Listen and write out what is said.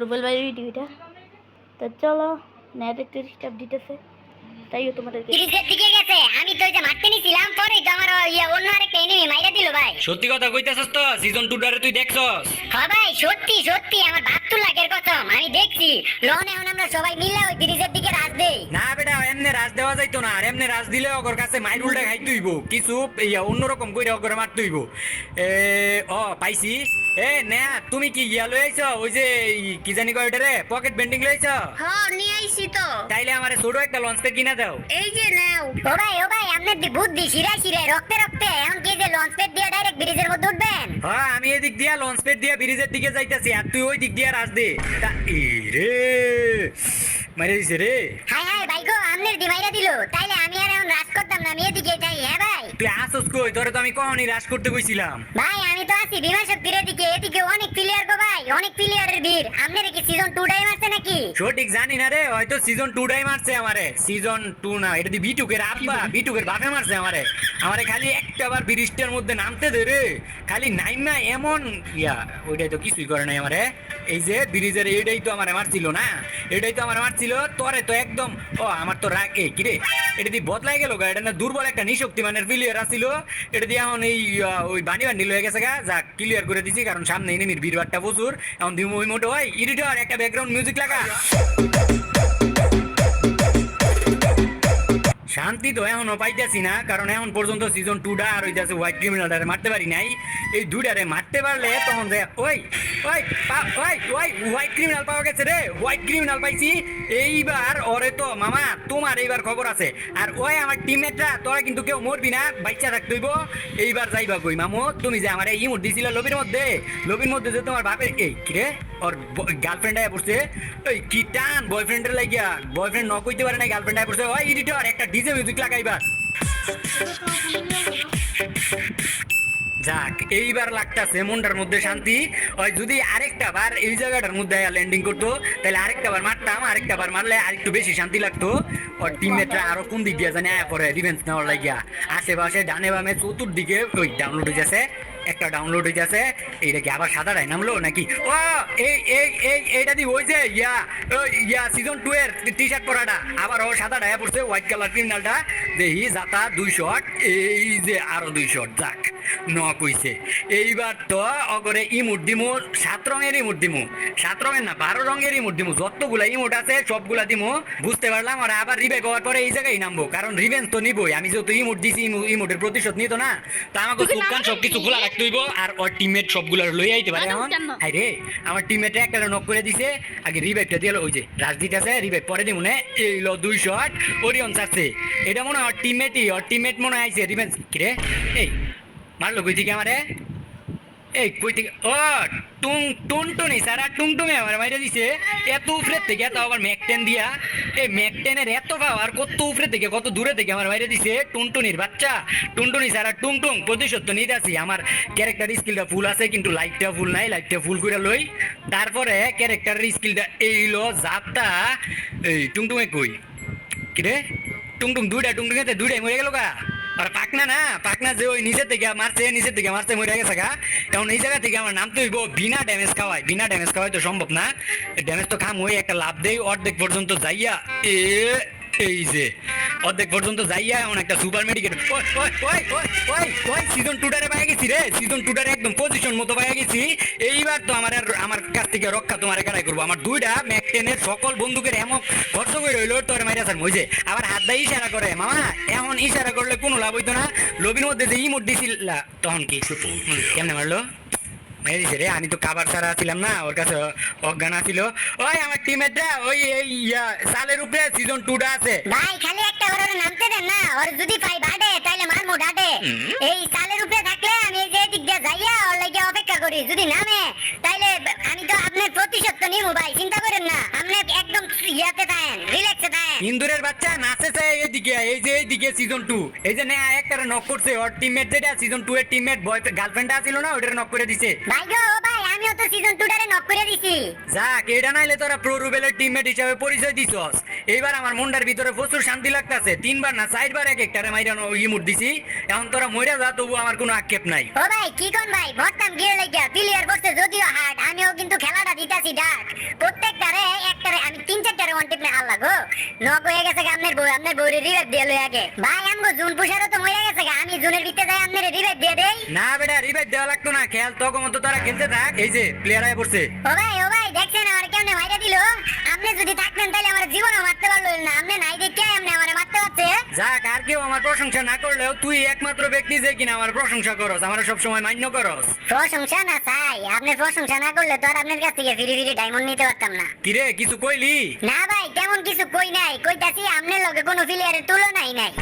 রুবেল ভাই ভিডিওটা তো চলো নেট একটু ডিস্টার্ব দিতেছে তাইও তোমাদেরকে সিরিজের দিকে গেছে আমি তো ওই যে মারতে নিছিলাম পরে তো আমার অন্য আরেকটা এনিমি মাইরা দিল ভাই। সত্যি কথা কইতাছস তো সিজন 2 ডারে তুই দেখছস? হ্যাঁ ভাই সত্যি সত্যি আমার বাপ্তুল্লাহের কসম আমি দেখছি। লন এখন আমরা সবাই মিলে ওই সিরিজের দিকে রাজ দেই। না বেটা এমনে রাজ দেওয়া যাইতো না, আর এমনে রাজ দিলে ওর কাছে মাইর উল্টা খাইতে হইব, কিছু অন্যরকম কইরা ওর মারতে হইব। পাইছি। না তুমি কি ইয়া লই আইছো? ওই যে কি জানি কয় ওটারে পকেট বেন্ডিং লই আইছো? হ্যাঁ নিয়ে আইছি তো। তাইলে আমারে ছোট একটা লঞ্চ প্যাড কিনা দাও। এই যে নাও। ও ভাই আপনার দি বুদ্ধি শিরায় শিরায় রক্তে রক্তে এখন কি যে লঞ্চ প্যাড দিয়ে ডাইরেক্ট ব্রিজের মধ্যে উঠবেন? হ্যাঁ আমি এদিক দিয়া লঞ্চ প্যাড দিয়া ব্রিজের দিকে যাইতাছি, আর তুই ওই দিক দিয়া রাজ দে। রে মাইরে দিছে রে। হাই হাই ভাই গো আমনের দি মাইরা দিল। তাইলে আমি আর এখন রাজ করতাম না, আমি এদিকে যাই। হ্যাঁ ভাই তুই আসস কই? তোরে তো আমি কখনই রাজ করতে কইছিলাম। ভাই আমি তো আছি বিমান শক্তির এদিকে। এদিকে অনেক প্লেয়ার গো ভাই, অনেক প্লেয়ারের ভিড়। আপনার কি সিজন 2 টাইম আছে নাকি? সঠিক জানি না রে, হয়তো সিজন 2 টাই মারছে আমারে। সিজন 2 না, এটা দি বিটুকের আব্বা, বিটুকের বাপে মারছে আমারে খালি একটা বার ব্রিজটার মধ্যে নামতে দে রে, খালি নাইমা এমন ওইটাই তো কিছুই করে নাই আমারে। এই যে ব্রিজের এইটাই তো আমারে মারছিল না, এটাই তো আমারে মারছিল। তোরে তো একদম আমার তো রাগ কি রে, এটা দিয়ে বদলাই গেল গা। এটা না দুর্বল একটা নিশক্তিমানের প্লেয়ার আছিল, এটা দিয়ে এখন এই ওই বানি হয়ে গেছে গা। যা ক্লিয়ার করে দিছি, কারণ সামনে এনিমির ভিড়ভাড়টা প্রচুর। এখন দিমু ওই মোটো হয় এডিটর একটা ব্যাকগ্রাউন্ড মিউজিক লাগা। শান্তি তো এখনো পাইতেছি না, কারণ এখন পর্যন্ত সিজন 2 আর হইতাছে হোয়াইট ক্রিমিনালটারে মারতে পারি নাই। এই দুইটারে মারতে পারলে তখন যে ওই ওই ওই ওই হোয়াইট ক্রিমিনাল পাওয়া গেছে রে, হোয়াইট ক্রিমিনাল পাইছি। এইবার ওরে তো মামা তোমার এইবার খবর আছে। আর ওই আমার টিমমেটরা তোরা কিন্তু কেউ মরবি না, বাচ্চা থাকতে হইব। এইবার যাইবা কই মামু? তুমি যে আমার ইমোট দিছিল লবির মধ্যে যে তোমার বাপের এই কি রে ওর গার্লফ্রেন্ড আয়া পড়ছে। ওই কি টান বয়ফ্রেন্ডের লাগিয়া, বয়ফ্রেন্ড ন কইতে পারে না, গার্লফ্রেন্ড আয়া পড়ছে। ওই এডিটর একটা ডিজে মিউজিক লাগাইবার। যাক এইবার লাগতাছে মনটার মধ্যে শান্তি। ওই যদি আরেকটা বার এই জায়গাটার মধ্যে ল্যান্ডিং করতো, তাহলে আরেকটা বার মারতাম, আরেকটা বার মারলে আরেকটু বেশি শান্তি লাগতো। ওর টিমমেটরা আরো কোন দিক দিয়ে জানে আয়া পরে রিভেঞ্জ নেওয়ার লাগিয়া। আশেপাশে ডানে বামে চতুর্দিকে ওই ডাউনলোড হয়ে যাচ্ছে, একটা ডাউনলোড হয়ে যাচ্ছে। এইটা কি আবার সাদাটাই নামলো নাকি? ও এইটা দি ওই যে সিজন 2 এর টি শার্ট পরাটা আবার ও সাদাটা পড়ছে, হোয়াইট কালার ক্রিমিনালটা। দেখি যাতা 2 শট, এই যে আরো 2 শট। যাক কইছে এইবার তো অগরে ইমোট দিমু, 7 রঙের ইমোট দিমু, 7 রঙের না 12 রঙের ইমোট দিমু। যতগুলা ইমোট আছে সবগুলা দিমু। বুঝতে পারলাম আর আবার রিভাইভ হওয়ার পরে এই জায়গায় নামবো, কারণ রিভেঞ্জ তো নিবই। আমি যেহেতু ইমোট দিছি, ইমোটের প্রতিশোধ নিত না, তা আমাকে সুকান সবকিছু খোলা রাখতে হইব। আর ওর টিমমেট সবগুলা লই আইতে পারে। এখন হাই রে আমার টিমমেটে একটা নক করে দিছে, আগে রিভাইভটা দিল। ওই যে রাজদীপ আছে, রিভাইভ পরে দিমু না। এই লো 2 শট ওরিয়ন চাচ্ছে। এটা মনে হয় ওর টিমমেট মনে হয় আইছে রিভেঞ্জ। কি রে এই মারলো কই থেকে আমারে? এই কই থেকে? টুনটুনি সারা টুংটুঙে আমার মাইরে দিছে এত উপরে থেকে। এত আবার ম্যাকটেন দিয়া, এই ম্যাকটেনের এত পাওয়ার কত উপরে থেকে কত দূরে থেকে আমার মাইরে দিছে। টুনটুনির বাচ্চা, টুনটুনি সারা টুংটুং প্রতিশোধ তো নিতে আসি। আমার ক্যারেক্টার স্কিলটা ফুল আছে, কিন্তু লাইটটা ফুল নাই। লাইটটা ফুল করে লই, তারপরে ক্যারেক্টারের স্কিলটা এইলো জাপটা। এই টুংটুঙে কই কিরে? টুংটুং দুইটাই মরে গেল গা। আর পাকনা যে ওই নিচের থেকে মারছে মরে গেছে গা। এখন এই জায়গা থেকে আমার নামতে হইব বিনা ড্যামেজ খাওয়াই তো সম্ভব না। ড্যামেজ তো খাম হই, একটা লাভ দেই অর্ধেক পর্যন্ত যাইয়া। এই যে অর্ধেক পর্যন্ত যাইয়া এমন একটা সুপার মেডিকেট। সিজন 2 টারে পাই গেছি রে, সিজন 2 টারে একদম পজিশন মতো পাই গেছি। এইবার তো আমার কাছ থেকে রক্ষা তোমার কারাই করবো। আমার দুইটা ম্যাকটেনের সকল বন্দুকের এমন খরচ করে রইল, তোর মাইরা স্যার মইছে আবার হাত দিয়ে ইশারা করে। মামা এখন ইশারা করলে কোনো লাভ হইতো না। লবির মধ্যে যে ইমোট দিছিল তখন কি কেমনে মারলো? মেরে রে, আমি তো কাবার ছাড়া ছিলাম না, ওর কাছে অজ্ঞান ছিল। ওই আমার টিমমেটরা ওই সালের উপরে সিজন 2 আছে ভাই। খালি একটা ওর নামতে দেন না, ওর যদি পাই বাড়ে তাইলে মারমু ডাটে। এই সালের উপরে থাকলে আমি এই যে দিক দিয়ে যাইয়া ওর লাগি অপেক্ষা করি। যদি নামে তাইলে আমি তো আপনার প্রতিশোধ তো নিমু ভাই, চিন্তা করেন না। আপনি একদম ইয়াতে থাকেন, রিল্যাক্সে থাকেন। ইন্দুরের বাচ্চা নাচেছে এইদিকে, এই যে এইদিকে সিজন 2। এই যে নেয়া একটা নক করছে ওর টিমমেট, যেটা সিজন 2 এর টিমমেট গার্লফ্রেন্ড ছিল না, ওটারে নক করে দিছে। ভাই গো ভাই আমিও তো সিজন 2 টারে নক করে দিছি। যাক এটা নাইলে তোরা প্রো রুবেলের টিমমেট হিসাবে পরিচয় দিছস। এইবার আমার মনটার ভিতরে প্রচুর শান্তি লাগতাছে, 3বার না 4বার এক একটারে মাইরানো ইমুট দিছি। এখন তোরা মইরা যা, তবু আমার কোনো আক্ষেপ নাই। ও ভাই কি কোন ভাই ভরতাম গিয়ে লাগিয়া প্লেয়ার বসে যদিও হার্ড আমিও কিন্তু খেলাটা দিতাছি ডাক প্রত্যেকটারে একটারে আমি 3-4টারে ওয়ান টিপ না আল্লাহ গো নক হয়ে গেছে গা আপনার বউরে রিভাইভ দিয়ে লই আগে ভাই আমগো জুন পুষারও তো মরে গেছে গা আমি জুনের ভিতরে যাই আপনার রিভাইভ দিয়ে দেই না বেটা, রিভাইভ দেওয়া লাগতো না, খেয়াল তখন মতো তারা খেলতে থাক। এই যে প্লেয়ার আয় পড়ছে। ও ভাই দেখছেন আর কেমনে মাইরা দিল আপনি যদি থাকতেন তাহলে আমার জীবনও মারতে পারলো না আপনি নাই দেখে আপনি আমারে মারতে পারছে যাক, আর কেউ আমার প্রশংসা না করলেও তুই একমাত্র ব্যক্তি যে কিনা আমার প্রশংসা করস, আমার সব সময় মান্য করস। প্রশংসা না চাই আপনি প্রশংসা না করলে তো আর আপনার কাছ থেকে ফিরি ফিরি ডায়মন্ড নিতে পারতাম না কিরে কিছু কইলি? না ভাই তেমন কিছু কই নাই কইতাছি আপনার লগে কোনো প্লেয়ারের তুলনাই নাই